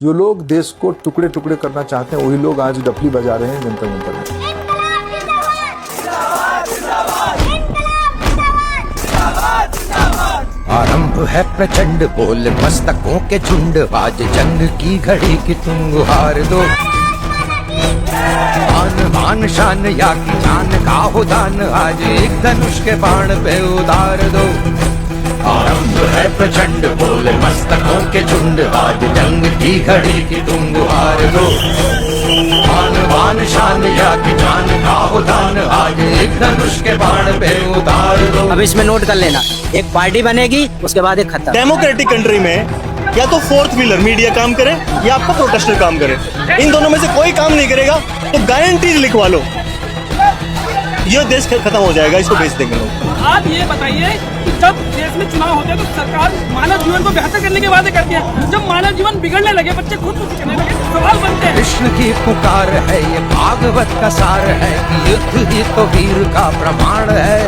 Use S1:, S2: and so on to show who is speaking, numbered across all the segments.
S1: जो लोग देश को टुकड़े टुकड़े करना चाहते हैं वही लोग आज डफली बजा रहे हैं जंतर मंतर में।
S2: आरंभ है प्रचंड बोल मस्तकों के झुंड, आज जंग की घड़ी की तुम गुहार दो। आन बान शान या की जान का हो दान, आज एक धनुष के बाण पे उतार दो। आरंभ है प्रचंड बोल मस्तकों के झुंड, आज जंग की घड़ी की तुम गुहार दो। आन बान शान या की जान का हो दान, आज एक धनुष के बाण पे उतार दो।
S3: अब इसमें नोट कर लेना, एक पार्टी बनेगी उसके बाद एक खत्म।
S4: डेमोक्रेटिक कंट्री में या तो फोर्थ व्हीलर मीडिया काम करे या आपका प्रोटेस्टर काम करे, इन दोनों में से कोई काम नहीं करेगा तो गारंटीज लिखवा लो, ये देश खत्म हो जाएगा, इसको बेच देंगे लोग।
S5: आप ये बताइए कि जब देश में चुनाव होते हैं तो सरकार मानव जीवन को बेहतर करने के वादे करती है, जब मानव जीवन बिगड़ने लगे, बच्चे खुद कुछ करने लगे, सवाल बनते हैं।
S2: कृष्ण की पुकार है, ये भागवत का सार है कि युद्ध ही तो वीर का प्रमाण है।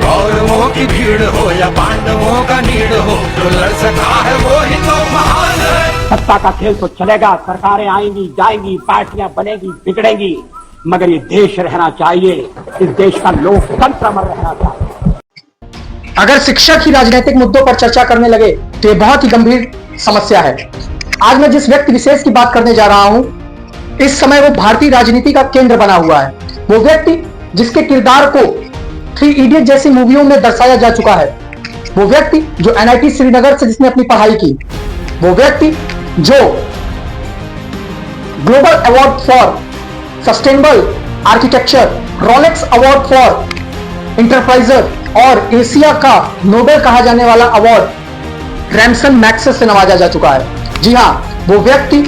S2: कौरवों की भीड़ हो या पांडवों का नीड़ हो, जो लड़ सका है वो ही तो महान है।
S6: सत्ता का खेल तो चलेगा, सरकारें आएंगी जाएंगी, पार्टियां बनेगी बिगड़ेंगी, मगर ये देश रहना चाहिए, इस देश का लोकतंत्र अमर रहना चाहिए।
S7: अगर शिक्षक ही राजनीतिक मुद्दों पर चर्चा करने लगे तो ये बहुत ही गंभीर समस्या है। आज मैं जिस व्यक्ति विशेष की बात करने जा रहा हूं, इस समय वो भारतीय राजनीति का केंद्र बना हुआ है। वो व्यक्ति जिसके किरदार को 3 इडियट जैसी मूवियों में दर्शाया जा चुका है। वो व्यक्ति जो NIT श्रीनगर से जिसने अपनी पढ़ाई की। वो व्यक्ति जो global award for sustainable architecture, Rolex award for enterpriser और एशिया का नोबेल कहा जाने वाला अवार्ड रैमसन मैग्सेसे से नवाजा जा चुका है। जी हाँ, वो व्यक्ति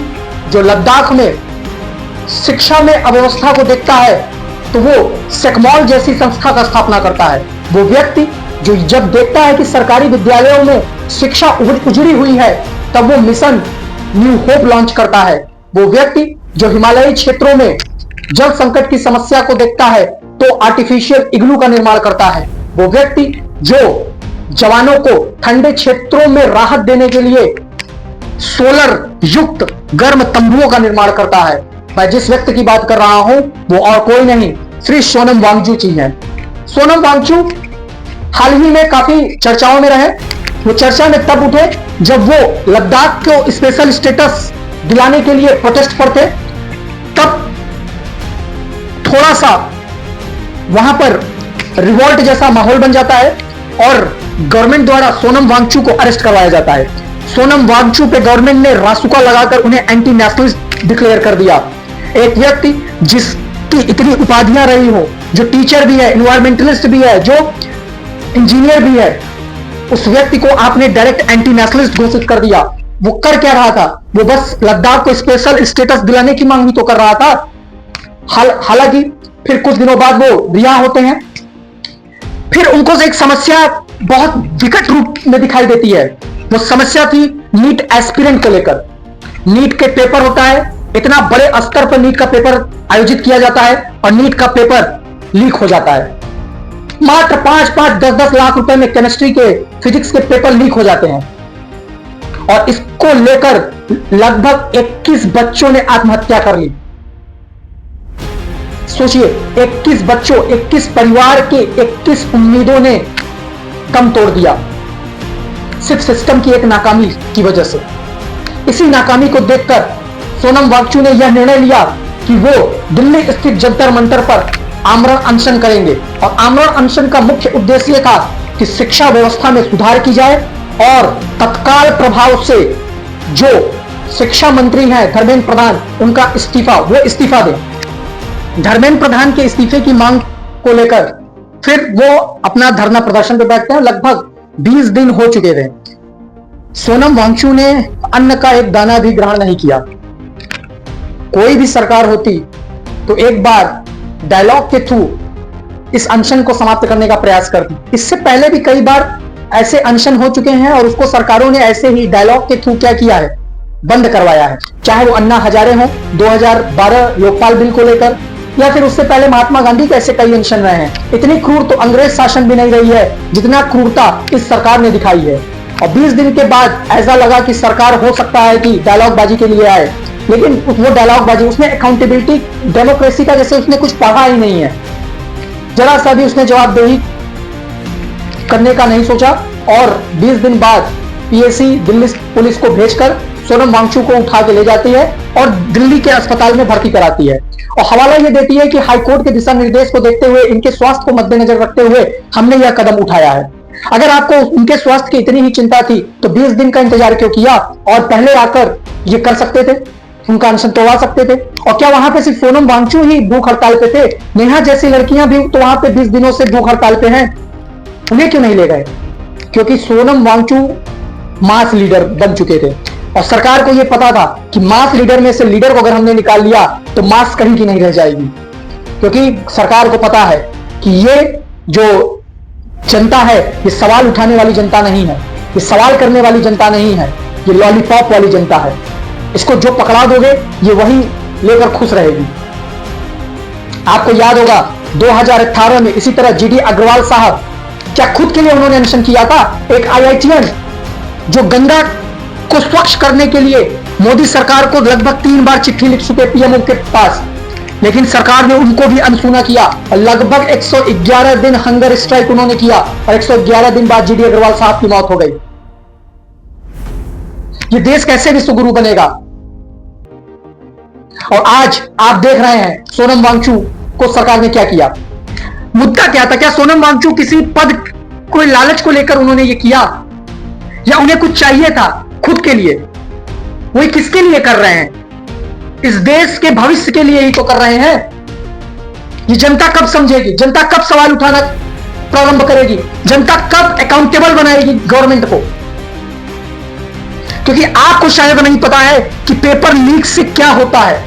S7: जो लद्दाख में शिक्षा में अव्यवस्था को देखता है तो वो सेकमॉल जैसी संस्था का स्थापना करता है। वो व्यक्ति जो जब देखता है कि सरकारी विद्यालयों में शिक्षा उजड़ी हुई है तब वो मिशन न्यू होप लॉन्च करता है। वो व्यक्ति जो हिमालयी क्षेत्रों में जल संकट की समस्या को देखता है तो आर्टिफिशियल इग्लू का निर्माण करता है। वो व्यक्ति जो जवानों को ठंडे क्षेत्रों में राहत देने के लिए सोलर युक्त गर्म तंबुओं का निर्माण करता है। मैं जिस व्यक्ति की बात कर रहा हूं वो और कोई नहीं, श्री सोनम वांगचुक जी हैं। सोनम वांगचुक हाल ही में काफी चर्चाओं में रहे। वो चर्चा में तब उठे जब वो लद्दाख को स्पेशल स्टेटस दिलाने के लिए प्रोटेस्ट पर थे। तब थोड़ा सा वहां पर रिवॉल्ट जैसा माहौल बन जाता है और गवर्नमेंट द्वारा सोनम वांगचुक को अरेस्ट करवाया जाता है। सोनम वांगचुक पे गवर्नमेंट ने रासुका लगाकर उन्हें एंटी नेशनलिस्ट डिक्लेयर कर दिया। एक व्यक्ति जिसकी इतनी उपाधियां रही हो, जो टीचर भी है, इन्वायरमेंटलिस्ट भी है, जो इंजीनियर भी है, उस व्यक्ति को आपने डायरेक्ट एंटी नेशनलिस्ट घोषित कर दिया। वो कर क्या रहा था? वो बस लद्दाख को स्पेशल स्टेटस दिलाने की मांग भी तो कर रहा था। हालांकि फिर कुछ दिनों बाद वो रिहा होते हैं। फिर उनको एक समस्या बहुत विकट रूप में दिखाई देती है। वो समस्या थी नीट एस्पिरेंट को लेकर। नीट के पेपर होता है, इतना बड़े स्तर पर नीट का पेपर आयोजित किया जाता है और नीट का पेपर लीक हो जाता है। मात्र 5-5, 10-10 लाख रुपए में केमिस्ट्री के, फिजिक्स के पेपर लीक हो जाते हैं और इसको लेकर लगभग 21 बच्चों ने आत्महत्या कर ली। सोचिए, 21 बच्चों, 21 परिवार के 21 उम्मीदों ने दम तोड़ दिया सिर्फ सिस्टम की एक नाकामी की वजह से। इसी नाकामी को देखकर सोनम वांगचुक ने यह निर्णय लिया कि वो दिल्ली स्थित जंतर मंतर पर आमरण अनशन करेंगे और आमरण अनशन का मुख्य उद्देश्य था कि शिक्षा व्यवस्था में सुधार की जाए और तत्काल प्रभाव से जो शिक्षा मंत्री हैं धर्मेंद्र प्रधान, उनका इस्तीफा, वो इस्तीफा दें। धर्मेंद्र प्रधान के इस्तीफे की मांग को लेकर फिर वो अपना धरना प्रदर्शन पे बैठते हैं। लगभग 20 दिन हो चुके थे। सोनम वांगचुक ने अन्न का एक दाना भी ग्रहण नहीं किया। कोई भी सरकार होती तो एक बार डायलॉग के थ्रू इस अनशन को समाप्त करने का प्रयास करती। इससे पहले भी कई बार ऐसे अनशन हो चुके हैं और उसको सरकारों ने ऐसे ही डायलॉग के थ्रू क्या किया है, बंद करवाया है। चाहे वो अन्ना हजारे हो 2012 लोकपाल बिल को लेकर, या फिर उससे पहले महात्मा गांधी के ऐसे कई अनशन रहे हैं। इतनी क्रूर तो अंग्रेज शासन भी नहीं रही है जितना क्रूरता इस सरकार ने दिखाई है। और 20 दिन के बाद ऐसा लगा कि सरकार हो सकता है कि डायलॉग बाजी के लिए आए, लेकिन वो डायलॉग बाजी, उसने अकाउंटेबिलिटी, डेमोक्रेसी का जैसे उसने कुछ पढ़ा ही नहीं है, जरा सा भी उसने जवाबदेही करने का नहीं सोचा। और 20 दिन बाद पीएसी दिल्ली पुलिस को भेजकर सोनम वांगचुक को उठा के ले जाती है और दिल्ली के अस्पताल में भर्ती कराती है और हवाला यह देती है कि हाईकोर्ट के दिशा निर्देश को देखते हुए, इनके स्वास्थ्य को मद्देनजर रखते हुए हमने यह कदम उठाया है। अगर आपको उनके स्वास्थ्य की इतनी ही चिंता थी तो 20 दिन का इंतजार क्यों किया और पहले आकर ये कर सकते थे, उनका अनशन तोड़वा सकते थे। और क्या वहां पे सिर्फ सोनम वांगचुक ही भूख हड़ताल पे थे? नेहा जैसी लड़कियां भी तो वहां पे 20 दिनों से भूख हड़ताल पे हैं, उन्हें क्यों नहीं ले गए? क्योंकि सोनम वांगचुक मास लीडर बन चुके थे और सरकार को यह पता था कि मास लीडर में से लीडर को अगर हमने निकाल लिया तो मास कहीं की नहीं रह जाएगी, क्योंकि सरकार को पता है कि ये जो जनता है ये सवाल उठाने वाली जनता नहीं है, ये सवाल करने वाली जनता नहीं है, ये लॉलीपॉप वाली जनता है। इसको जो पकड़ा दोगे ये वही लेकर खुश रहेगी। आपको याद होगा 2018 में इसी तरह जीडी अग्रवाल साहब, क्या खुद के लिए उन्होंने अनशन किया था? एक IITian जो गंगा को स्वच्छ करने के लिए मोदी सरकार को लगभग 3 बार चिट्ठी लिख चुके पीएमओ के पास, लेकिन सरकार ने उनको भी अनसुना किया और लगभग 111 दिन हंगर स्ट्राइक उन्होंने किया और 111 दिन बाद जीडी अग्रवाल साहब की मौत हो गई। ये देश कैसे विश्वगुरु बनेगा? और आज आप देख रहे हैं सोनम वांगचुक को सरकार ने क्या किया। मुद्दा क्या था? क्या सोनम वांगचुक किसी पद, कोई लालच को लेकर उन्होंने ये किया, या उन्हें कुछ चाहिए था खुद के लिए? वही किसके लिए कर रहे हैं? इस देश के भविष्य के लिए ही तो कर रहे हैं। ये जनता कब समझेगी? जनता कब सवाल उठाना प्रारंभ करेगी? जनता कब अकाउंटेबल बनाएगी गवर्नमेंट को? क्योंकि आपको शायद नहीं पता है कि पेपर लीक से क्या होता है।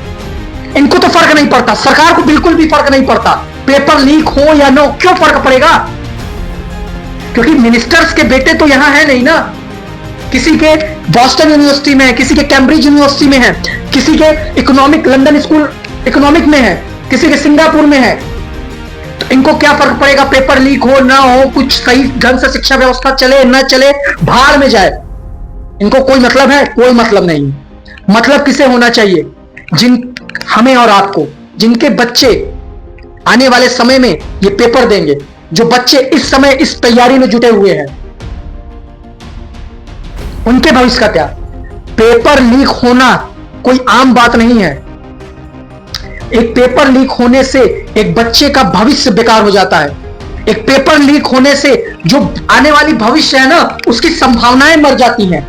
S7: इनको तो फर्क नहीं पड़ता, सरकार को बिल्कुल भी फर्क नहीं पड़ता पेपर लीक हो या नो। क्यों फर्क पड़ेगा? क्योंकि मिनिस्टर्स के बेटे तो यहां है नहीं ना। किसी के बॉस्टन यूनिवर्सिटी में है, किसी के कैम्ब्रिज यूनिवर्सिटी में है, किसी के इकोनॉमिक लंदन स्कूल इकोनॉमिक में है, किसी के सिंगापुर में है। तो इनको क्या फर्क पड़ेगा पेपर लीक हो ना हो, कुछ सही ढंग से शिक्षा व्यवस्था चले ना चले, भाड़ में जाए। इनको कोई मतलब है? कोई मतलब नहीं। मतलब किसे होना चाहिए? हमें और आपको, जिनके बच्चे आने वाले समय में ये पेपर देंगे, जो बच्चे इस समय इस तैयारी में जुटे हुए हैं, उनके भविष्य का क्या? पेपर लीक होना कोई आम बात नहीं है। एक पेपर लीक होने से एक बच्चे का भविष्य बेकार हो जाता है। एक पेपर लीक होने से जो आने वाली भविष्य है ना, उसकी संभावनाएं मर जाती हैं।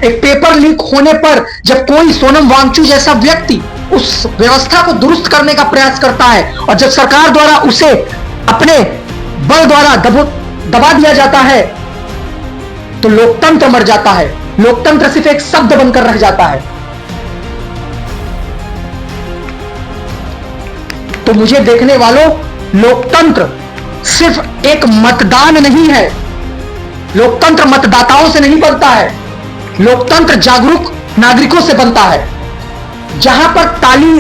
S7: एक पेपर लीक होने पर जब कोई सोनम वांगचुक जैसा व्यक्ति उस व्यवस्था को दुरुस्त करने का प्रयास करता है और जब सरकार द्वारा उसे अपने बल द्वारा दबा दिया जाता है, तो लोकतंत्र मर जाता है। लोकतंत्र सिर्फ एक शब्द बनकर रह जाता है। तो मुझे देखने वालों, लोकतंत्र सिर्फ एक मतदान नहीं है। लोकतंत्र मतदाताओं से नहीं बनता है। लोकतंत्र जागरूक नागरिकों से बनता है, जहां पर ताली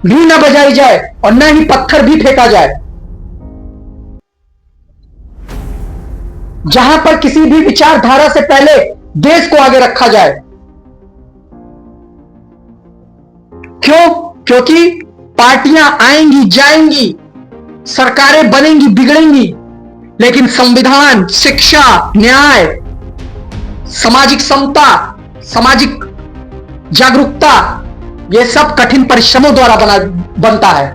S7: भी न बजाई जाए और न ही पत्थर भी फेंका जाए, जहां पर किसी भी विचारधारा से पहले देश को आगे रखा जाए। क्यों? क्योंकि पार्टियां आएंगी जाएंगी, सरकारें बनेंगी बिगड़ेंगी, लेकिन संविधान, शिक्षा, न्याय, सामाजिक समता, सामाजिक जागरूकता, यह सब कठिन परिश्रमों द्वारा बनता है।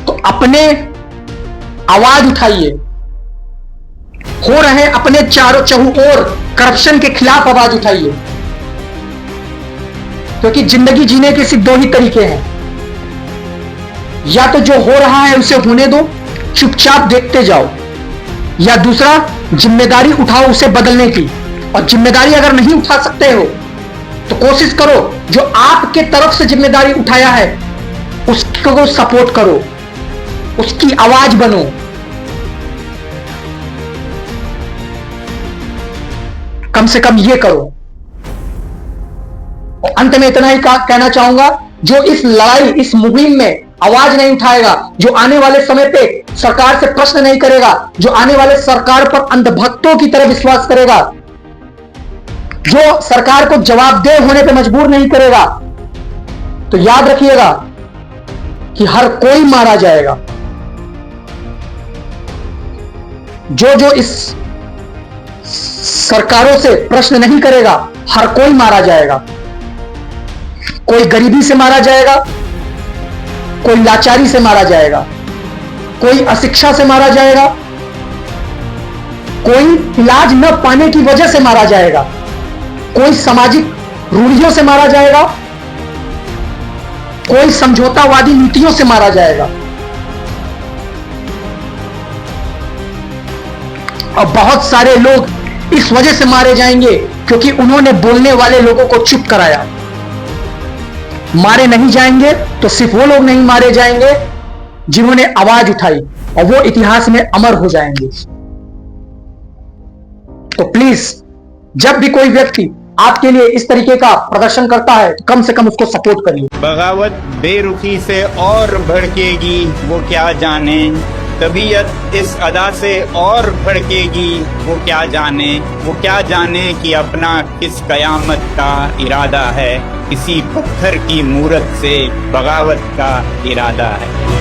S7: तो अपने आवाज उठाइए। हो रहे अपने चारों चहुओर करप्शन के खिलाफ आवाज उठाइए, क्योंकि जिंदगी जीने के सिर्फ 2 ही तरीके हैं। या तो जो हो रहा है उसे होने दो, चुपचाप देखते जाओ, या दूसरा जिम्मेदारी उठाओ उसे बदलने की। और जिम्मेदारी अगर नहीं उठा सकते हो तो कोशिश करो जो आपके तरफ से जिम्मेदारी उठाया है उसको सपोर्ट करो, उसकी आवाज बनो। कम से कम ये करो। और अंत में इतना ही कहना चाहूंगा, जो इस लड़ाई, इस मुहिम में आवाज नहीं उठाएगा, जो आने वाले समय पे सरकार से प्रश्न नहीं करेगा, जो आने वाले सरकार पर अंधभक्तों की तरह विश्वास करेगा, जो सरकार को जवाबदेह होने पे मजबूर नहीं करेगा, तो याद रखिएगा कि हर कोई मारा जाएगा। जो जो इस सरकारों से प्रश्न नहीं करेगा, हर कोई मारा जाएगा। कोई गरीबी से मारा जाएगा, कोई लाचारी से मारा जाएगा, कोई अशिक्षा से मारा जाएगा, कोई इलाज न पाने की वजह से मारा जाएगा, कोई सामाजिक रूढ़ियों से मारा जाएगा, कोई समझौतावादी नीतियों से मारा जाएगा, और बहुत सारे लोग इस वजह से मारे जाएंगे क्योंकि उन्होंने बोलने वाले लोगों को चुप कराया। मारे नहीं जाएंगे तो सिर्फ वो लोग नहीं मारे जाएंगे जिन्होंने आवाज उठाई, और वो इतिहास में अमर हो जाएंगे। तो प्लीज जब भी कोई व्यक्ति आपके लिए इस तरीके का प्रदर्शन करता है तो कम से कम उसको सपोर्ट करिए।
S8: बगावत बेरुखी से और भड़केगी वो क्या जाने, तबीयत इस अदा से और भड़केगी वो क्या जाने कि अपना किस कयामत का इरादा है, किसी पत्थर की मूरत से बगावत का इरादा है।